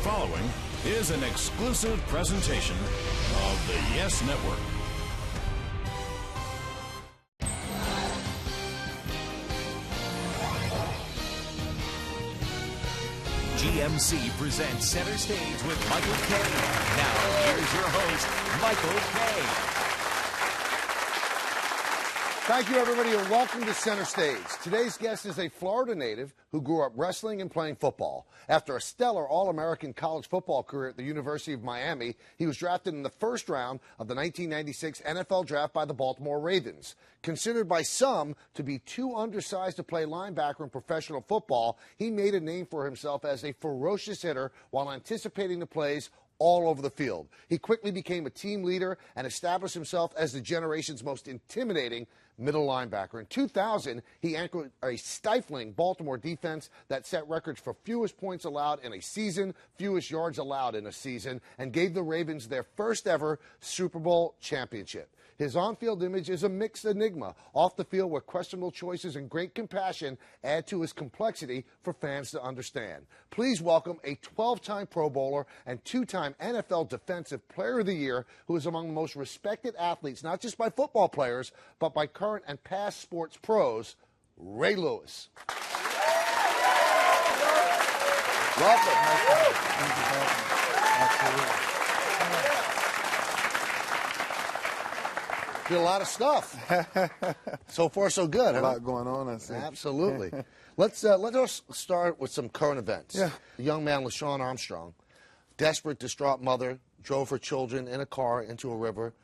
following is an exclusive presentation of the Yes Network. GMC presents Center Stage with Michael Kay. Now, here's your host, Michael Kay. Thank you, everybody, and welcome to Center Stage. Today's guest is a Florida native who grew up wrestling and playing football. After a stellar All-American college football career at the University of Miami, he was drafted in the first round of the 1996 NFL Draft by the Baltimore Ravens. Considered by some to be too undersized to play linebacker in professional football, he made a name for himself as a ferocious hitter while anticipating the plays all over the field. He quickly became a team leader and established himself as the generation's most intimidating middle linebacker. In 2000, he anchored a stifling Baltimore defense that set records for fewest points allowed in a season, fewest yards allowed in a season, and gave the Ravens their first ever Super Bowl championship. His on-field image is a mixed enigma. Off the field, where questionable choices and great compassion add to his complexity for fans to understand. Please welcome a 12-time Pro Bowler and 2-time NFL Defensive Player of the Year, who is among the most respected athletes, not just by football players, but by current and past sports pros, Ray Lewis. Welcome. Did a lot of stuff. So far, so good. A lot going on, I see. Absolutely. Let us start with some current events. Yeah. The young man, LaShawn Armstrong, desperate, distraught mother, drove her children in a car into a river.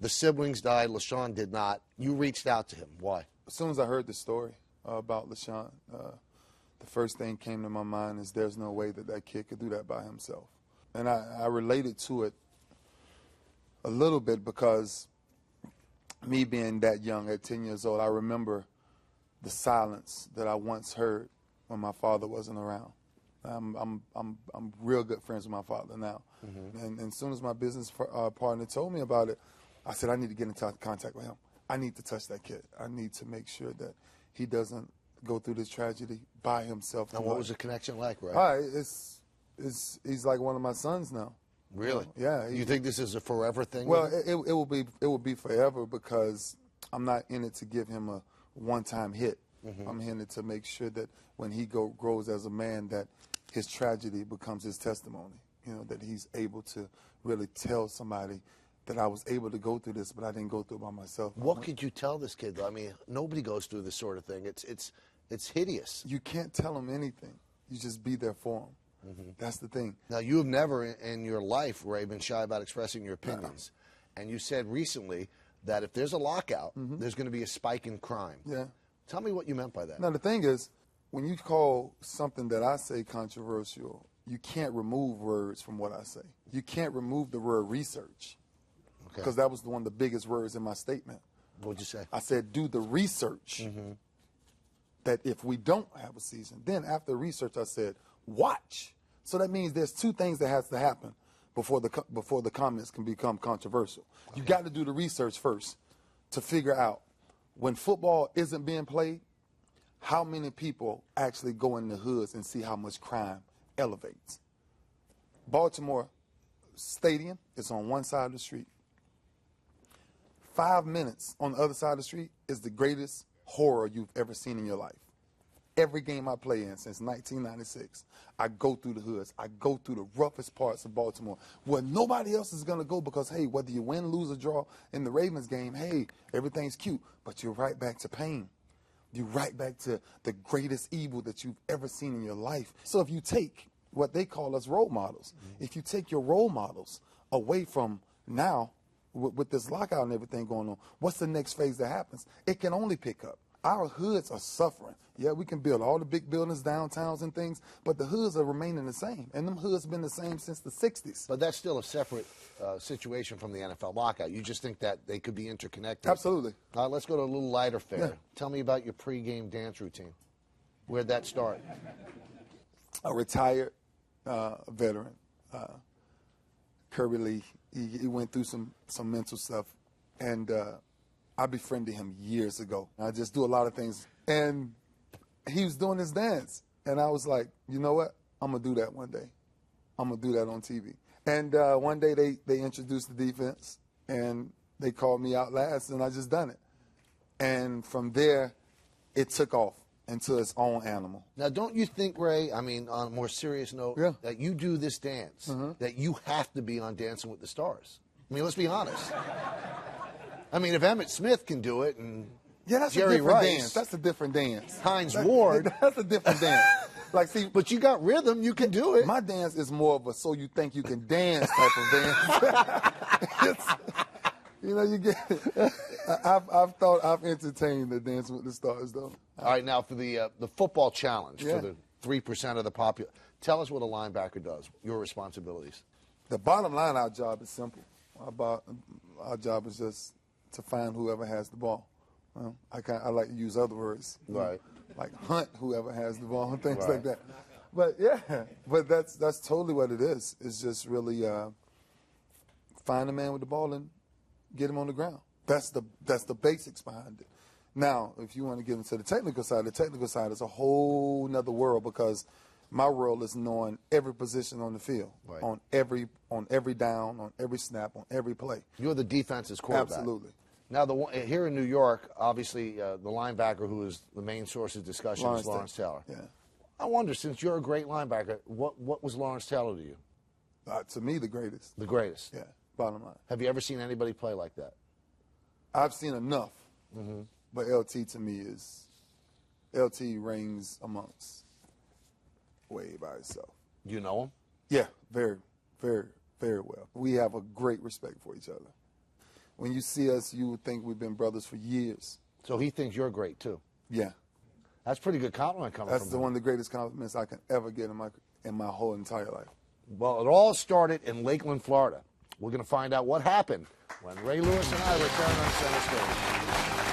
The siblings died. LaShawn did not. You reached out to him. Why? As soon as I heard the story about LaShawn, the first thing came to my mind is there's no way that that kid could do that by himself. And I related to it a little bit because me being that young at 10 years old, I remember the silence that I once heard when my father wasn't around. I'm real good friends with my father now. Mm-hmm. And as soon as my business partner told me about it, I said, I need to get in contact with him. I need to touch that kid. I need to make sure that he doesn't go through this tragedy by himself. And what was the connection like, right? He's like one of my sons now. Really? Yeah. You think this is a forever thing? Well, it will be forever because I'm not in it to give him a one-time hit. Mm-hmm. I'm in it to make sure that when he grows as a man, that his tragedy becomes his testimony. You know, that he's able to really tell somebody that I was able to go through this, but I didn't go through it by myself. What could you tell this kid, though? I mean, nobody goes through this sort of thing. It's hideous. You can't tell him anything. You just be there for him. Mm-hmm. That's the thing. Now, you have never in your life, Ray, been shy about expressing your opinions. And you said recently that if there's a lockout, mm-hmm. there's going to be a spike in crime. Yeah. Tell me what you meant by that. Now, the thing is, when you call something that I say controversial, you can't remove words from what I say. You can't remove the word research. Because that was one of the biggest words in my statement. What'd you say? I said, do the research mm-hmm. that if we don't have a season. Then after research, I said, watch. So that means there's two things that has to happen before the comments can become controversial. Okay. You got to do the research first to figure out when football isn't being played, how many people actually go in the hoods and see how much crime elevates. Baltimore Stadium is on one side of the street. 5 minutes on the other side of the street is the greatest horror you've ever seen in your life. Every game I play in since 1996, I go through the hoods. I go through the roughest parts of Baltimore where nobody else is going to go because, hey, whether you win, lose, or draw in the Ravens game, hey, everything's cute. But you're right back to pain. You're right back to the greatest evil that you've ever seen in your life. So if you take what they call us role models, if you take your role models away from now, with this lockout and everything going on, what's the next phase that happens? It can only pick up. Our hoods are suffering. Yeah, we can build all the big buildings, downtowns and things, but the hoods are remaining the same. And them hoods have been the same since the 60s. But that's still a separate situation from the NFL lockout. You just think that they could be interconnected. Absolutely. Let's go to a little lighter fare. Yeah. Tell me about your pregame dance routine. Where'd that start? A retired veteran, Kirby Lee. He went through some mental stuff, and I befriended him years ago. I just do a lot of things, and he was doing his dance, and I was like, you know what? I'm gonna do that one day. I'm going to do that on TV. And one day they introduced the defense, and they called me out last, and I just done it. And from there, it took off into its own animal. Now, don't you think, Ray, I mean, on a more serious note, that you do this dance, that you have to be on Dancing with the Stars? I mean, let's be honest. I mean, if Emmitt Smith can do it and that's Jerry a different Rice, dance. That's a different dance. Hines Ward. That's a different dance. Like, see, but you got rhythm, you can do it. My dance is more of a so you think you can dance type of dance. You get it. I've entertained the Dance with the Stars, though. All right, now for the football challenge, for the 3% of the population, tell us what a linebacker does, your responsibilities. The bottom line, our job is simple. Our job is just to find whoever has the ball. I like to use other words. Right. Like hunt whoever has the ball and things like that. But that's totally what it is. It's just really find a man with the ball and get him on the ground. That's the basics behind it. Now, if you want to get into the technical side is a whole nother world, because my role is knowing every position on the field, on every down, on every snap, on every play. You're the defense's quarterback. Absolutely. Now, here in New York, obviously, the linebacker who is the main source of discussion is Lawrence Taylor. Yeah. I wonder, since you're a great linebacker, what was Lawrence Taylor to you? To me, the greatest. The greatest. Yeah, bottom line. Have you ever seen anybody play like that? I've seen enough. But LT to me LT reigns amongst way by itself. You know him? Yeah, very, very, very well. We have a great respect for each other. When you see us, you would think we've been brothers for years. So he thinks you're great, too? Yeah. That's a pretty good compliment coming from him. That's one of the greatest compliments I can ever get in my whole entire life. Well, it all started in Lakeland, Florida. We're going to find out what happened when Ray Lewis and I return on Center Stage.